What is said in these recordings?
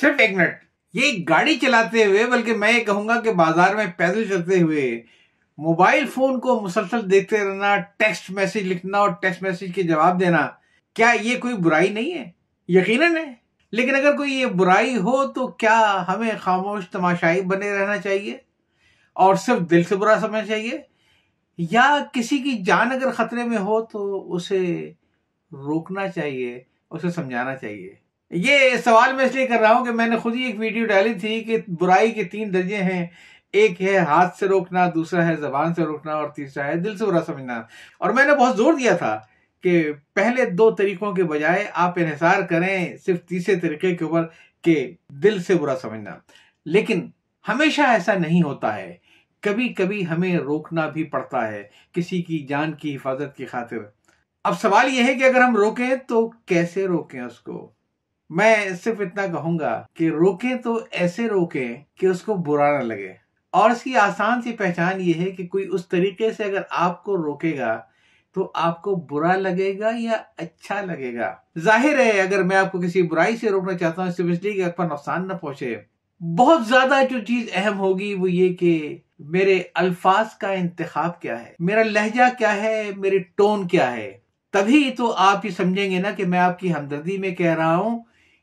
صرف ایک منٹ. یہ گاڑی چلاتے ہوئے، بلکہ میں یہ کہوں گا کہ بازار میں پیدل چلتے ہوئے موبائل فون کو مسلسل دیکھتے رہنا، ٹیکسٹ میسج لکھنا اور ٹیکسٹ میسج کے جواب دینا، کیا یہ کوئی برائی نہیں ہے؟ یقیناً ہے. لیکن اگر کوئی یہ برائی ہو تو کیا ہمیں خاموش تماشائی بنے رہنا چاہیے اور صرف دل سے برا سمجھنا چاہیے؟ یا کسی کی جان اگر خطرے میں ہو تو اسے روکنا چاہیے، اسے سمجھانا چاہیے؟ یہ سوال میں اس لیے کر رہا ہوں کہ میں نے خود ہی ایک ویڈیو ڈالی تھی کہ برائی کے 3 درجے ہیں. ایک ہے ہاتھ سے روکنا، دوسرا ہے زبان سے روکنا، اور تیسرا ہے دل سے برا سمجھنا. اور میں نے بہت زور دیا تھا کہ پہلے 2 طریقوں کے بجائے آپ انحصار کریں صرف تیسرے طریقے کے اوپر کہ دل سے برا سمجھنا. لیکن ہمیشہ ایسا نہیں ہوتا ہے، کبھی کبھی ہمیں روکنا بھی پڑتا ہے کسی کی جان کی حفاظت کی خاطر. اب سوال یہ ہے کہ اگر ہم روکیں تو کیسے روکیں اس کو؟ میں صرف اتنا کہوں گا کہ روکیں تو ایسے روکیں کہ اس کو برا نہ لگے. اور اس کی آسان سی پہچان یہ ہے کہ کوئی اس طریقے سے اگر آپ کو روکے گا تو آپ کو برا لگے گا یا اچھا لگے گا. ظاہر ہے اگر میں آپ کو کسی برائی سے روکنا چاہتا ہوں صرف اس لیے کہ آپ پر نقصان نہ پہنچے، بہت زیادہ جو چیز اہم ہوگی وہ یہ کہ میرے الفاظ کا انتخاب کیا ہے، میرا لہجہ کیا ہے، میری ٹون کیا ہے. تبھی تو آپ یہ سمجھیں گے نا کہ میں آپ کی ہمدردی میں کہہ رہا ہوں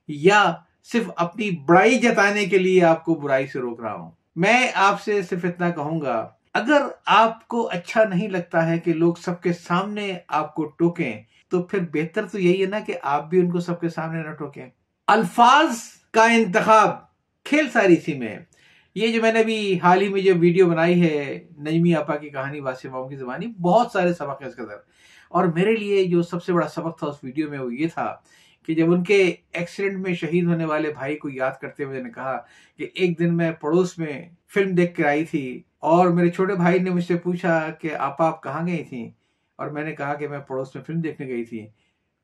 یا صرف اپنی بڑائی جتانے کے لیے آپ کو برائی سے روک رہا ہوں. میں آپ سے صرف اتنا کہوں گا، اگر آپ کو اچھا نہیں لگتا ہے کہ لوگ سب کے سامنے آپ کو ٹوکیں تو پھر بہتر تو یہی ہے نا کہ آپ بھی ان کو سب کے سامنے نہ ٹوکیں. الفاظ کا انتخاب کھیل ساری اسی میں ہے. یہ جو میں نے ابھی حال ہی میں جو ویڈیو بنائی ہے نجمی آپا کی کہانی واسع ماموں کی زبانی، بہت سارے سبق ہیں اس کے اندر. اور میرے لیے جو سب سے بڑا سبق تھا اس ویڈیو میں وہ یہ تھا کہ جب ان کے ایکسیڈنٹ میں شہید ہونے والے بھائی کو یاد کرتے ہوئے نے کہا کہ ایک دن میں پڑوس میں فلم دیکھ کر آئی تھی اور میرے چھوٹے بھائی نے مجھ سے پوچھا کہ آپا آپ کہاں گئی تھیں، اور میں نے کہا کہ میں پڑوس میں فلم دیکھنے گئی تھی.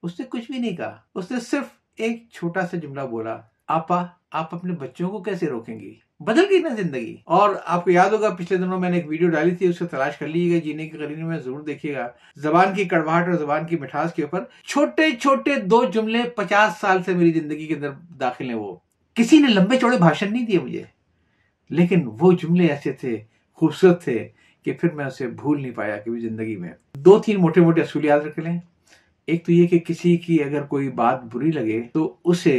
اس نے کچھ بھی نہیں کہا، اس نے صرف ایک چھوٹا سا جملہ بولا، آپا آپ اپنے بچوں کو کیسے روکیں گی؟ بدل گئی نا زندگی. اور آپ کو یاد ہوگا پچھلے دنوں میں نے ایک ویڈیو ڈالی تھی، اس کو تلاش کر لیجیے گا، جینے کے قرینے میں ضرور دیکھیے گا. زبان کی کڑواہٹ اور زبان کی مٹھاس کے اوپر چھوٹے چھوٹے 2 جملے 50 سال سے میری زندگی کے اندر داخل ہیں. وہ کسی نے لمبے چوڑے بھاشن نہیں دیے مجھے، لیکن وہ جملے ایسے تھے، خوبصورت تھے کہ پھر میں اسے بھول نہیں پایا کبھی زندگی میں. 2-3 موٹے موٹے اصول یاد رکھ لیں. ایک تو یہ کہ کسی کی اگر کوئی بات بری لگے تو اسے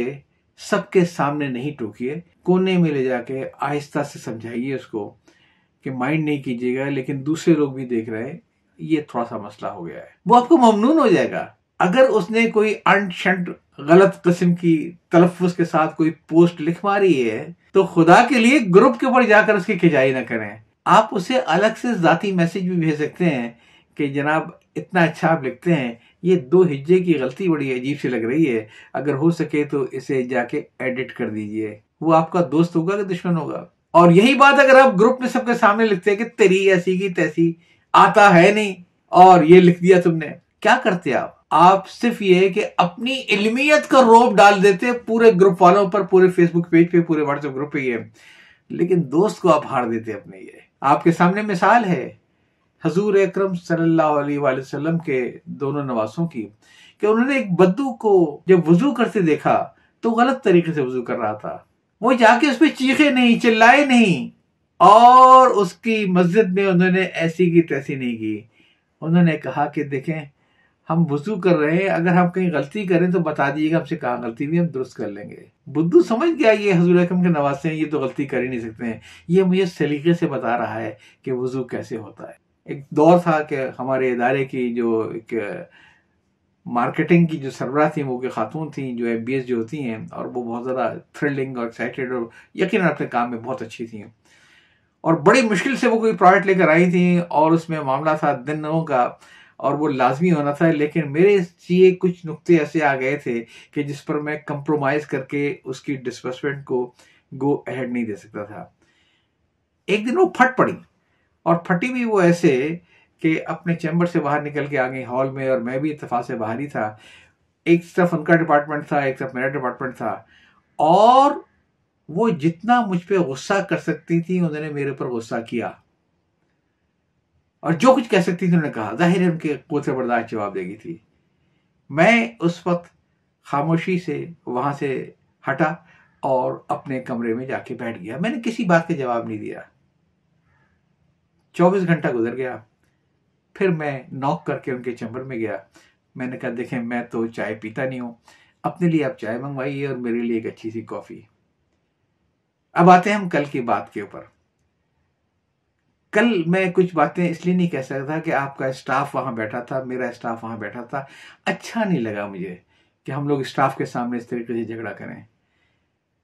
سب کے سامنے نہیں ٹوکیے، کونے میں لے جا کے آہستہ سے سمجھائیے اس کو کہ مائنڈ نہیں کیجیے گا لیکن دوسرے لوگ بھی دیکھ رہے ہیں، یہ تھوڑا سا مسئلہ ہو گیا ہے. وہ آپ کو ممنون ہو جائے گا. اگر اس نے کوئی انٹ شنٹ غلط قسم کی تلفظ کے ساتھ کوئی پوسٹ لکھ ماری ہے تو خدا کے لیے گروپ کے اوپر جا کر اس کی کھجائی نہ کریں. آپ اسے الگ سے ذاتی میسج بھی بھیج سکتے ہیں کہ جناب اتنا اچھا آپ لکھتے ہیں، یہ 2 ہجے کی غلطی بڑی عجیب سی لگ رہی ہے، اگر ہو سکے تو اسے جا کے ایڈٹ کر دیجئے. وہ آپ کا دوست ہوگا کہ دشمن ہوگا؟ اور یہی بات اگر آپ گروپ میں سب کے سامنے لکھتے ہیں کہ تیری ایسی کی تیسی، آتا ہے نہیں اور یہ لکھ دیا تم نے، کیا کرتے آپ صرف یہ ہے کہ اپنی علمیت کا روب ڈال دیتے پورے گروپ والوں پر، پورے فیس بک پیج پہ، پورے واٹس ایپ گروپ پہ، یہ لیکن دوست کو آپ ہار دیتے اپنے. یہ آپ کے سامنے مثال ہے حضور اکرم صلی اللہ علیہ وآلہ وسلم کے دونوں نواسوں کی کہ انہوں نے ایک بدو کو جب وضو کرتے دیکھا تو غلط طریقے سے وضو کر رہا تھا. وہ جا کے اس پہ چیخے نہیں، چلائے نہیں، اور اس کی مسجد میں انہوں نے ایسی کی تیسی نہیں کی. انہوں نے کہا کہ دیکھیں ہم وضو کر رہے ہیں، اگر ہم کہیں غلطی کریں تو بتا دیجیے گا، ہم سے کہاں غلطی بھی، ہم درست کر لیں گے. بدو سمجھ گیا یہ حضور اکرم کے نواسے ہیں، یہ تو غلطی کر ہی نہیں سکتے ہیں، یہ مجھے سلیقے سے بتا رہا ہے کہ وضو کیسے ہوتا ہے. ایک دور تھا کہ ہمارے ادارے کی جو ایک مارکیٹنگ کی جو سربراہ تھیں وہ کہ خاتون تھیں جو MBS جو ہوتی ہیں، اور وہ بہت زیادہ تھرلنگ اور ایکسائٹیڈ اور یقیناً اپنے کام میں بہت اچھی تھیں، اور بڑی مشکل سے وہ کوئی پروڈکٹ لے کر آئی تھیں اور اس میں معاملہ تھا دنوں کا اور وہ لازمی ہونا تھا. لیکن میرے یہ کچھ نقطے ایسے آ گئے تھے کہ جس پر میں کمپرومائز کر کے اس کی ڈسبرسمنٹ کو گو اہیڈ نہیں دے سکتا تھا. ایک دن وہ پھٹ پڑی، اور پھٹی بھی وہ ایسے کہ اپنے چیمبر سے باہر نکل کے آ گئی ہال میں، اور میں بھی اتفاق سے باہر ہی تھا. ایک طرف ان کا ڈپارٹمنٹ تھا، ایک طرف میرا ڈپارٹمنٹ تھا، اور وہ جتنا مجھ پہ غصہ کر سکتی تھی انہوں نے میرے پر غصہ کیا، اور جو کچھ کہہ سکتی تھی انہوں نے کہا. ظاہر ہے ان کے قوت برداشت جواب دے گی تھی. میں اس وقت خاموشی سے وہاں سے ہٹا اور اپنے کمرے میں جا کے بیٹھ گیا. میں نے کسی بات کا جواب نہیں دیا. 24 گھنٹہ گزر گیا. پھر میں نوک کر کے ان کے چیمبر میں گیا. میں نے کہا دیکھیں میں تو چائے پیتا نہیں ہوں, اپنے لیے آپ چائے منگوائیے اور میرے لیے ایک اچھی سی کافی. اب آتے ہیں ہم کل کی بات کے اوپر. کل میں کچھ باتیں اس لیے نہیں کہہ سکتا کہ آپ کا اسٹاف وہاں بیٹھا تھا, میرا اسٹاف وہاں بیٹھا تھا. اچھا نہیں لگا مجھے کہ ہم لوگ اسٹاف کے سامنے اس طریقے سے جھگڑا کریں.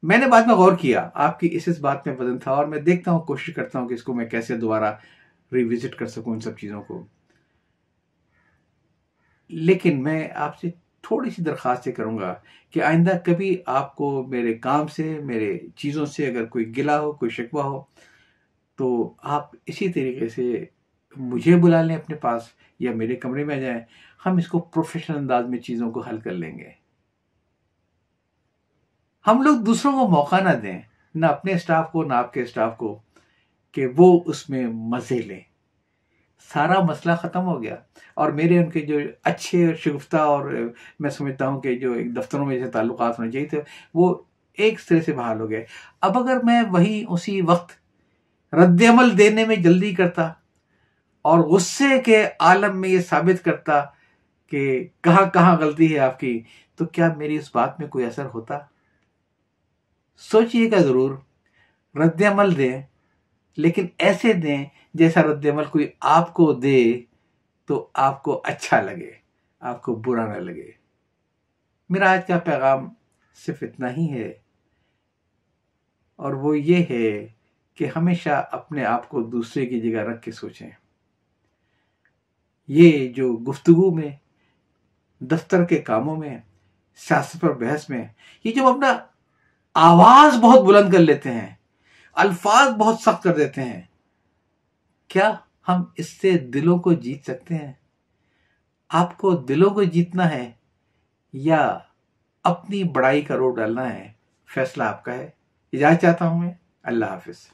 میں نے بعد میں غور کیا, آپ کی اس بات میں وزن تھا, اور میں دیکھتا ہوں, کوشش کرتا ہوں کہ اس کو میں کیسے دوبارہ ریوزٹ کر سکوں ان سب چیزوں کو. لیکن میں آپ سے تھوڑی سی درخواست یہ کروں گا کہ آئندہ کبھی آپ کو میرے کام سے, میرے چیزوں سے اگر کوئی گلا ہو, کوئی شکوہ ہو, تو آپ اسی طریقے سے مجھے بلا لیں اپنے پاس یا میرے کمرے میں آ جائیں. ہم اس کو پروفیشنل انداز میں چیزوں کو حل کر لیں گے. ہم لوگ دوسروں کو موقع نہ دیں, نہ اپنے اسٹاف کو نہ آپ کے اسٹاف کو, کہ وہ اس میں مزے لیں. سارا مسئلہ ختم ہو گیا, اور میرے ان کے جو اچھے اور شگفتہ اور میں سمجھتا ہوں کہ جو ایک دفتروں میں جیسے تعلقات ہونے چاہیے تھے, وہ ایک طرح سے بحال ہو گئے. اب اگر میں وہی اسی وقت رد عمل دینے میں جلدی کرتا اور غصے کے عالم میں یہ ثابت کرتا کہ کہاں کہاں غلطی ہے آپ کی, تو کیا میری اس بات میں کوئی اثر ہوتا؟ سوچئے گا ضرور. رد عمل دیں, لیکن ایسے دیں جیسا رد عمل کوئی آپ کو دے تو آپ کو اچھا لگے, آپ کو برا نہ لگے. میرا آج کا پیغام صرف اتنا ہی ہے, اور وہ یہ ہے کہ ہمیشہ اپنے آپ کو دوسرے کی جگہ رکھ کے سوچیں. یہ جو گفتگو میں, دفتر کے کاموں میں, سیاست پر بحث میں, یہ جب اپنا آواز بہت بلند کر لیتے ہیں, الفاظ بہت سخت کر دیتے ہیں, کیا ہم اس سے دلوں کو جیت سکتے ہیں؟ آپ کو دلوں کو جیتنا ہے یا اپنی بڑائی کا روپ ڈالنا ہے؟ فیصلہ آپ کا ہے. اجازت چاہتا ہوں میں. اللہ حافظ.